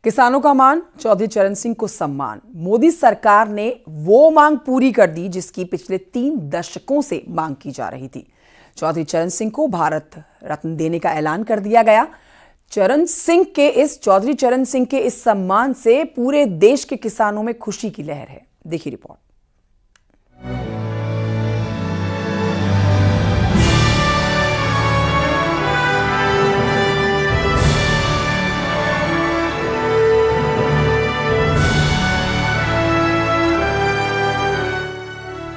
किसानों का मान, चौधरी चरण सिंह को सम्मान। मोदी सरकार ने वो मांग पूरी कर दी जिसकी पिछले 3 दशकों से मांग की जा रही थी। चौधरी चरण सिंह को भारत रत्न देने का ऐलान कर दिया गया। चौधरी चरण सिंह के इस सम्मान से पूरे देश के किसानों में खुशी की लहर है। देखिए रिपोर्ट।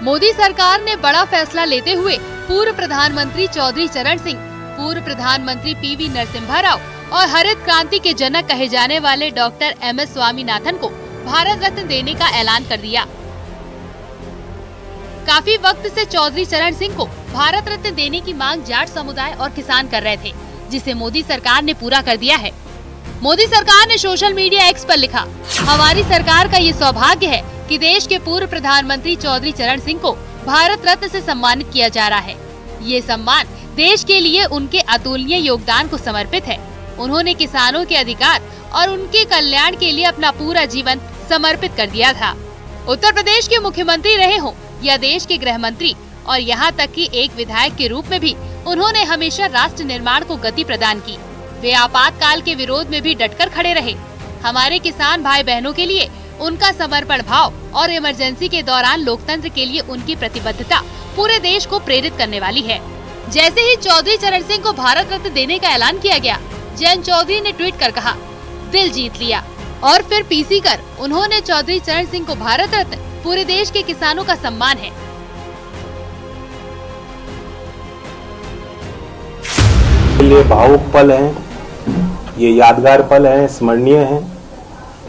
मोदी सरकार ने बड़ा फैसला लेते हुए पूर्व प्रधानमंत्री चौधरी चरण सिंह, पूर्व प्रधानमंत्री पीवी नरसिम्हा राव और हरित क्रांति के जनक कहे जाने वाले डॉक्टर MS स्वामीनाथन को भारत रत्न देने का ऐलान कर दिया। काफी वक्त से चौधरी चरण सिंह को भारत रत्न देने की मांग जाट समुदाय और किसान कर रहे थे, जिसे मोदी सरकार ने पूरा कर दिया है। मोदी सरकार ने सोशल मीडिया X पर लिखा, हमारी सरकार का ये सौभाग्य है कि देश के पूर्व प्रधानमंत्री चौधरी चरण सिंह को भारत रत्न से सम्मानित किया जा रहा है। ये सम्मान देश के लिए उनके अतुलनीय योगदान को समर्पित है। उन्होंने किसानों के अधिकार और उनके कल्याण के लिए अपना पूरा जीवन समर्पित कर दिया था। उत्तर प्रदेश के मुख्यमंत्री रहे हों या देश के गृह मंत्री और यहाँ तक कि एक विधायक के रूप में भी उन्होंने हमेशा राष्ट्र निर्माण को गति प्रदान की। वे आपातकाल के विरोध में भी डटकर खड़े रहे। हमारे किसान भाई बहनों के लिए उनका समर्पण भाव और इमरजेंसी के दौरान लोकतंत्र के लिए उनकी प्रतिबद्धता पूरे देश को प्रेरित करने वाली है। जैसे ही चौधरी चरण सिंह को भारत रत्न देने का ऐलान किया गया, जयंत चौधरी ने ट्वीट कर कहा, दिल जीत लिया। और फिर PC कर उन्होंने चौधरी चरण सिंह को भारत रत्न पूरे देश के किसानों का सम्मान है। ये भावुक पल है, ये यादगार पल है, स्मरणीय है।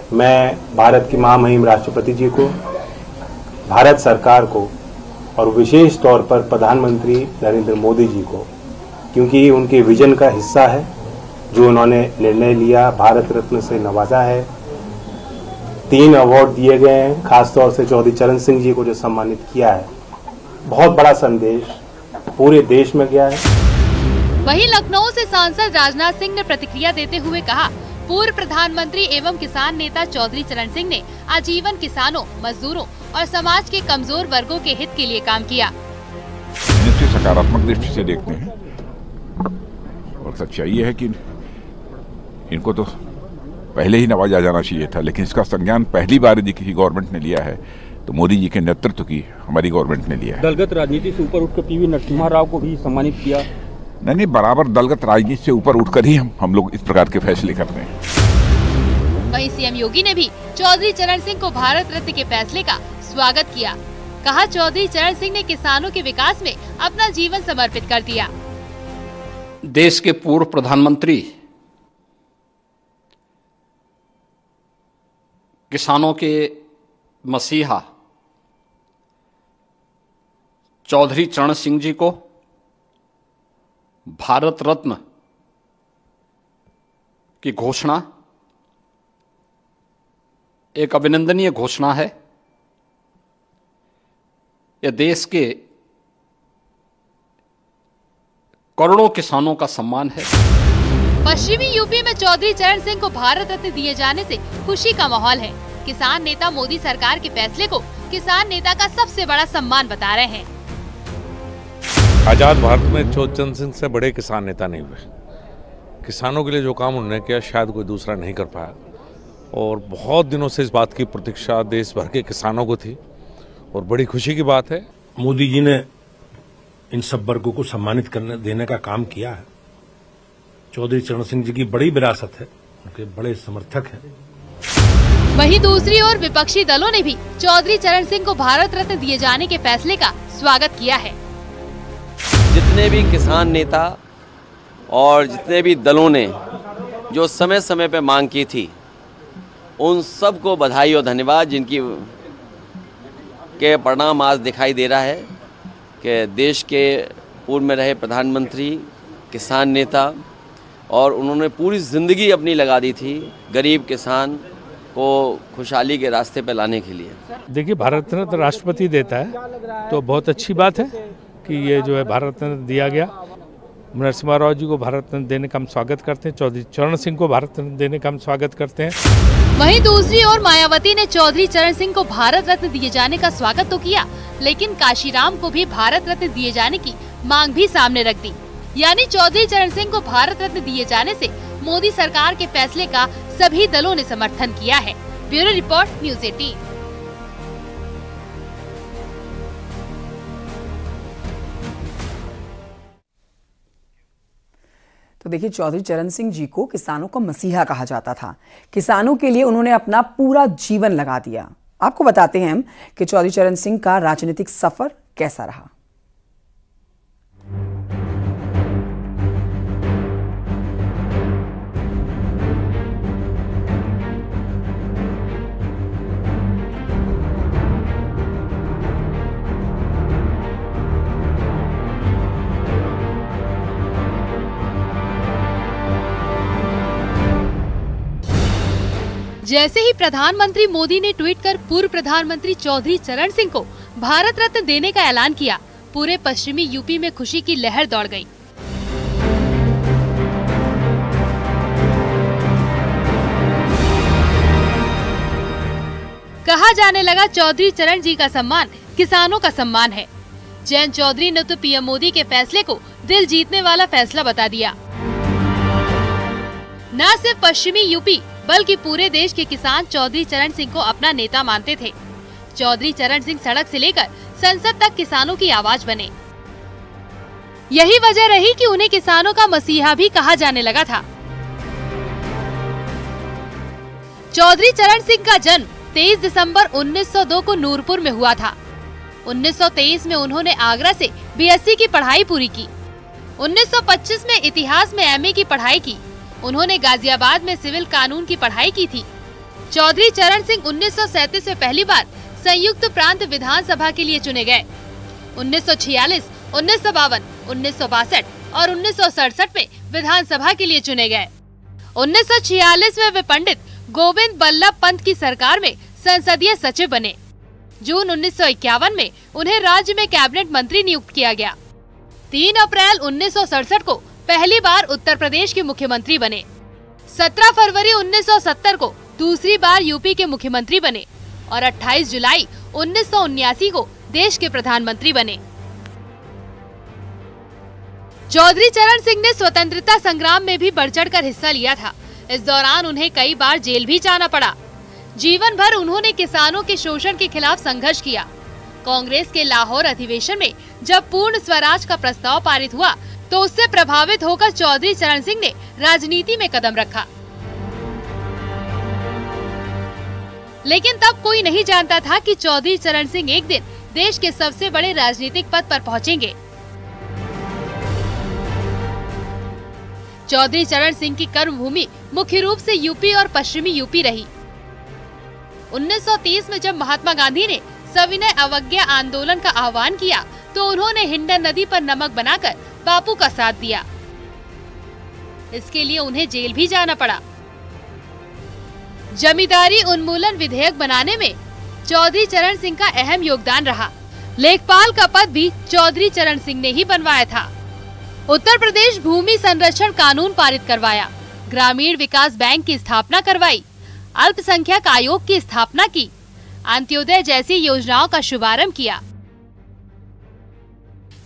मैं भारत की महामहिम राष्ट्रपति जी को, भारत सरकार को और विशेष तौर पर प्रधानमंत्री नरेंद्र मोदी जी को, क्योंकि उनके विजन का हिस्सा है, जो उन्होंने निर्णय लिया, भारत रत्न से नवाजा है। 3 अवार्ड दिए गए हैं, खासतौर से चौधरी चरण सिंह जी को जो सम्मानित किया है। बहुत बड़ा संदेश पूरे देश में गया है। वहीं लखनऊ से सांसद राजनाथ सिंह ने प्रतिक्रिया देते हुए कहा, पूर्व प्रधानमंत्री एवं किसान नेता चौधरी चरण सिंह ने आजीवन किसानों, मजदूरों और समाज के कमजोर वर्गों के हित के लिए काम किया। सकारात्मक दृष्टि से देखते हैं और सच्चाई ये है कि इनको तो पहले ही नवाजा जाना चाहिए था, लेकिन इसका संज्ञान पहली बार यदि किसी गवर्नमेंट ने लिया है तो मोदी जी के नेतृत्व की हमारी गवर्नमेंट ने लिया है। दलगत राजनीति से ऊपर उठकर पीवी नरसिम्हा राव को भी सम्मानित किया। नहीं, बराबर दलगत राजनीति से ऊपर उठकर ही हम लोग इस प्रकार के फैसले करते हैं। वहीं CM योगी ने भी चौधरी चरण सिंह को भारत रत्न के फैसले का स्वागत किया। कहा, चौधरी चरण सिंह ने किसानों के विकास में अपना जीवन समर्पित कर दिया। देश के पूर्व प्रधानमंत्री, किसानों के मसीहा चौधरी चरण सिंह जी को भारत रत्न की घोषणा एक अभिनंदनीय घोषणा है। यह देश के करोड़ों किसानों का सम्मान है। पश्चिमी यूपी में चौधरी चरण सिंह को भारत रत्न दिए जाने से खुशी का माहौल है। किसान नेता मोदी सरकार के फैसले को किसान नेता का सबसे बड़ा सम्मान बता रहे हैं। आजाद भारत में चौधरी चरण सिंह से बड़े किसान नेता नहीं हुए। किसानों के लिए जो काम उन्होंने किया शायद कोई दूसरा नहीं कर पाया, और बहुत दिनों से इस बात की प्रतीक्षा देश भर के किसानों को थी, और बड़ी खुशी की बात है मोदी जी ने इन सब वर्गों को सम्मानित करने देने का काम किया है। चौधरी चरण सिंह जी की बड़ी विरासत है, उनके बड़े समर्थक हैं। वहीं दूसरी ओर विपक्षी दलों ने भी चौधरी चरण सिंह को भारत रत्न दिए जाने के फैसले का स्वागत किया है। जितने भी किसान नेता और जितने भी दलों ने जो समय समय पर मांग की थी, उन सबको बधाई और धन्यवाद, जिनकी के परिणाम आज दिखाई दे रहा है कि देश के पूर्व में रहे प्रधानमंत्री, किसान नेता, और उन्होंने पूरी ज़िंदगी अपनी लगा दी थी गरीब किसान को खुशहाली के रास्ते पर लाने के लिए। देखिए, भारत रत्न राष्ट्रपति देता है तो बहुत अच्छी बात है कि ये जो है भारत रत्न दिया गया, नरसिम्हा राव जी को भारत रत्न देने का हम स्वागत करते हैं, चौधरी चरण सिंह को भारत रत्न देने का हम स्वागत करते हैं। वहीं दूसरी ओर मायावती ने चौधरी चरण सिंह को भारत रत्न दिए जाने का स्वागत तो किया, लेकिन काशीराम को भी भारत रत्न दिए जाने की मांग भी सामने रख दी। यानी चौधरी चरण सिंह को भारत रत्न दिए जाने से मोदी सरकार के फैसले का सभी दलों ने समर्थन किया है। Bureau report, news 18। तो देखिए, चौधरी चरण सिंह जी को किसानों का मसीहा कहा जाता था। किसानों के लिए उन्होंने अपना पूरा जीवन लगा दिया। आपको बताते हैं हम कि चौधरी चरण सिंह का राजनीतिक सफर कैसा रहा। जैसे ही प्रधानमंत्री मोदी ने ट्वीट कर पूर्व प्रधानमंत्री चौधरी चरण सिंह को भारत रत्न देने का ऐलान किया, पूरे पश्चिमी यूपी में खुशी की लहर दौड़ गई। कहा जाने लगा चौधरी चरण जी का सम्मान किसानों का सम्मान है। जयंत चौधरी ने तो पीएम मोदी के फैसले को दिल जीतने वाला फैसला बता दिया। न सिर्फ पश्चिमी यूपी बल्कि पूरे देश के किसान चौधरी चरण सिंह को अपना नेता मानते थे। चौधरी चरण सिंह सड़क से लेकर संसद तक किसानों की आवाज बने। यही वजह रही कि उन्हें किसानों का मसीहा भी कहा जाने लगा था। चौधरी चरण सिंह का जन्म 23 दिसंबर 1902 को नूरपुर में हुआ था। 1923 में उन्होंने आगरा से बीएससी की पढ़ाई पूरी की। 1925 में इतिहास में एमए की पढ़ाई की। उन्होंने गाजियाबाद में सिविल कानून की पढ़ाई की थी। चौधरी चरण सिंह 1937 में पहली बार संयुक्त प्रांत विधानसभा के लिए चुने गए। 1946, 1952, 1962 और 1967 में विधानसभा के लिए चुने गए। 1946 में वे पंडित गोविंद बल्लभ पंत की सरकार में संसदीय सचिव बने। जून 1951 में उन्हें राज्य में कैबिनेट मंत्री नियुक्त किया गया। 3 अप्रैल 1967 को पहली बार उत्तर प्रदेश के मुख्यमंत्री बने। 17 फरवरी 1970 को दूसरी बार यूपी के मुख्यमंत्री बने और 28 जुलाई 1979 को देश के प्रधानमंत्री बने। चौधरी चरण सिंह ने स्वतंत्रता संग्राम में भी बढ़-चढ़कर हिस्सा लिया था। इस दौरान उन्हें कई बार जेल भी जाना पड़ा। जीवन भर उन्होंने किसानों के शोषण के खिलाफ संघर्ष किया। कांग्रेस के लाहौर अधिवेशन में जब पूर्ण स्वराज का प्रस्ताव पारित हुआ तो उससे प्रभावित होकर चौधरी चरण सिंह ने राजनीति में कदम रखा। लेकिन तब कोई नहीं जानता था कि चौधरी चरण सिंह एक दिन देश के सबसे बड़े राजनीतिक पद पर पहुंचेंगे। चौधरी चरण सिंह की कर्मभूमि मुख्य रूप से यूपी और पश्चिमी यूपी रही। 1930 में जब महात्मा गांधी ने सविनय अवज्ञा आंदोलन का आह्वान किया तो उन्होंने हिंडन नदी पर नमक बनाकर बापू का साथ दिया। इसके लिए उन्हें जेल भी जाना पड़ा। जमींदारी उन्मूलन विधेयक बनाने में चौधरी चरण सिंह का अहम योगदान रहा। लेखपाल का पद भी चौधरी चरण सिंह ने ही बनवाया था। उत्तर प्रदेश भूमि संरक्षण कानून पारित करवाया, ग्रामीण विकास बैंक की स्थापना करवाई, अल्पसंख्यक आयोग की स्थापना की, अंत्योदय जैसी योजनाओं का शुभारंभ किया।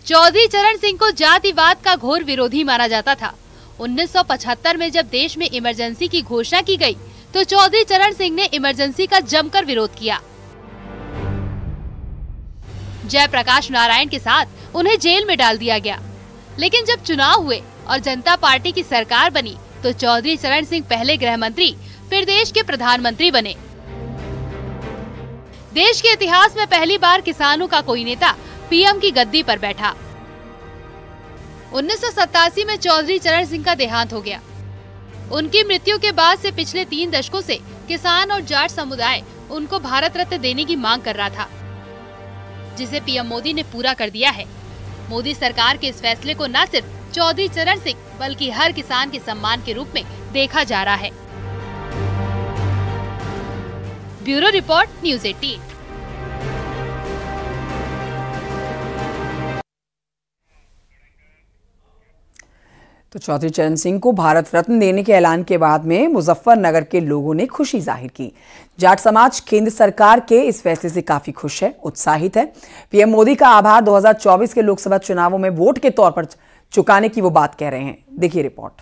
चौधरी चरण सिंह को जातिवाद का घोर विरोधी माना जाता था। 1975 में जब देश में इमरजेंसी की घोषणा की गई तो चौधरी चरण सिंह ने इमरजेंसी का जमकर विरोध किया। जयप्रकाश नारायण के साथ उन्हें जेल में डाल दिया गया। लेकिन जब चुनाव हुए और जनता पार्टी की सरकार बनी तो चौधरी चरण सिंह पहले गृह मंत्री फिर देश के प्रधानमंत्री बने। देश के इतिहास में पहली बार किसानों का कोई नेता पीएम की गद्दी पर बैठा। 1987 में चौधरी चरण सिंह का देहांत हो गया। उनकी मृत्यु के बाद से पिछले 3 दशकों से किसान और जाट समुदाय उनको भारत रत्न देने की मांग कर रहा था, जिसे पीएम मोदी ने पूरा कर दिया है। मोदी सरकार के इस फैसले को न सिर्फ चौधरी चरण सिंह बल्कि हर किसान के सम्मान के रूप में देखा जा रहा है। Bureau report, news 18। तो चौधरी चरण सिंह को भारत रत्न देने के ऐलान के बाद में मुजफ्फरनगर के लोगों ने खुशी जाहिर की। जाट समाज केंद्र सरकार के इस फैसले से काफी खुश है, उत्साहित है। पीएम मोदी का आभार 2024 के लोकसभा चुनावों में वोट के तौर पर चुकाने की वो बात कह रहे हैं। देखिए रिपोर्ट।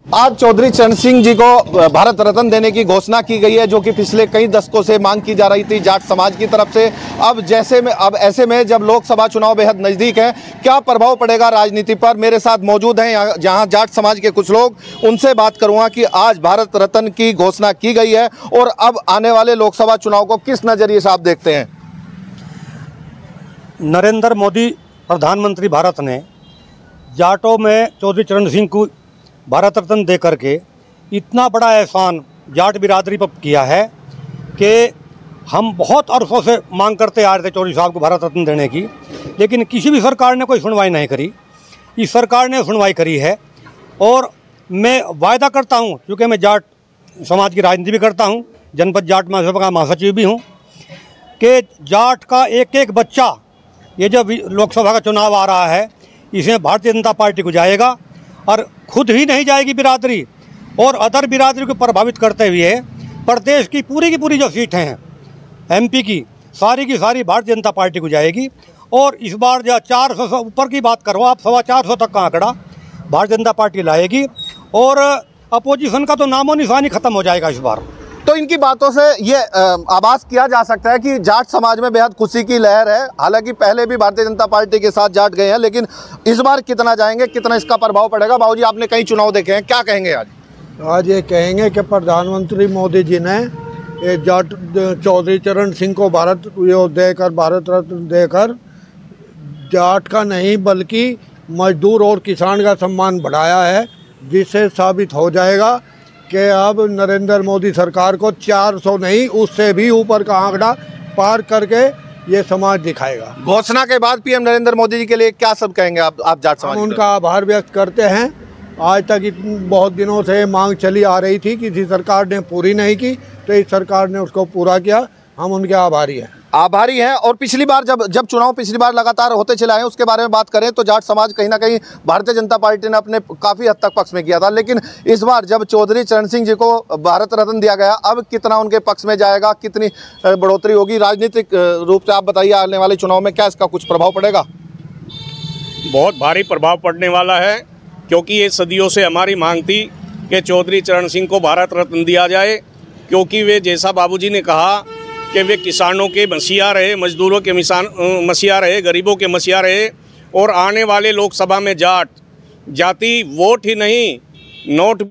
आज चौधरी चरण सिंह जी को भारत रत्न देने की घोषणा की गई है, जो कि पिछले कई दशकों से मांग की जा रही थी जाट समाज की तरफ से। अब ऐसे में जब लोकसभा चुनाव बेहद नजदीक है, क्या प्रभाव पड़ेगा राजनीति पर? मेरे साथ मौजूद हैं जहां जाट समाज के कुछ लोग, उनसे बात करूंगा कि आज भारत रत्न की घोषणा की गई है और अब आने वाले लोकसभा चुनाव को किस नजरिए से आप देखते हैं। नरेंद्र मोदी प्रधानमंत्री भारत ने जाटों में चौधरी चरण सिंह को भारत रत्न दे करके इतना बड़ा एहसान जाट बिरादरी पर किया है कि हम बहुत अरसों से मांग करते आ रहे थे चौधरी साहब को भारत रत्न देने की, लेकिन किसी भी सरकार ने कोई सुनवाई नहीं करी। इस सरकार ने सुनवाई करी है और मैं वायदा करता हूं, क्योंकि मैं जाट समाज की राजनीति भी करता हूं, जनपद जाट महासभा का महासचिव भी हूं, कि जाट का एक एक बच्चा, ये जब लोकसभा का चुनाव आ रहा है, इसमें भारतीय जनता पार्टी को जाएगा और खुद ही नहीं जाएगी बिरादरी, और अदर बिरादरी को प्रभावित करते हुए प्रदेश की पूरी जो सीटें हैं एमपी की सारी भारतीय जनता पार्टी को जाएगी। और इस बार जो 400 से ऊपर की बात करो आप, 425 तक का आंकड़ा भारतीय जनता पार्टी लाएगी और अपोजिशन का तो नामो निशानी खत्म हो जाएगा इस बार। तो इनकी बातों से ये आभास किया जा सकता है कि जाट समाज में बेहद खुशी की लहर है। हालांकि पहले भी भारतीय जनता पार्टी के साथ जाट गए हैं, लेकिन इस बार कितना जाएंगे, कितना इसका प्रभाव पड़ेगा? बाबूजी, आपने कई चुनाव देखे हैं, क्या कहेंगे आज? आज ये कहेंगे कि प्रधानमंत्री मोदी जी ने जाट चौधरी चरण सिंह को भारत रत्न देकर जाट का नहीं बल्कि मजदूर और किसान का सम्मान बढ़ाया है, जिससे साबित हो जाएगा कि अब नरेंद्र मोदी सरकार को 400 नहीं उससे भी ऊपर का आंकड़ा पार करके ये समाज दिखाएगा। घोषणा के बाद पीएम नरेंद्र मोदी जी के लिए क्या सब कहेंगे आप जाट समाज? हम उनका आभार व्यक्त करते हैं। आज तक बहुत दिनों से मांग चली आ रही थी, किसी सरकार ने पूरी नहीं की, तो इस सरकार ने उसको पूरा किया। हम उनके आभारी हैं। और पिछली बार जब चुनाव पिछली बार लगातार होते चले आए, उसके बारे में बात करें तो जाट समाज कहीं ना कहीं भारतीय जनता पार्टी ने अपने काफ़ी हद तक पक्ष में किया था, लेकिन इस बार जब चौधरी चरण सिंह जी को भारत रत्न दिया गया, अब कितना उनके पक्ष में जाएगा, कितनी बढ़ोतरी होगी राजनीतिक रूप से? आप बताइए, आने वाले चुनाव में क्या इसका कुछ प्रभाव पड़ेगा? बहुत भारी प्रभाव पड़ने वाला है, क्योंकि ये सदियों से हमारी मांग थी कि चौधरी चरण सिंह को भारत रत्न दिया जाए, क्योंकि वे, जैसा बाबूजी ने कहा, कि वे किसानों के मसीहा रहे, मजदूरों के मसीहा रहे, गरीबों के मसीहा रहे। और आने वाले लोकसभा में जाट जाति वोट ही नहीं, नोट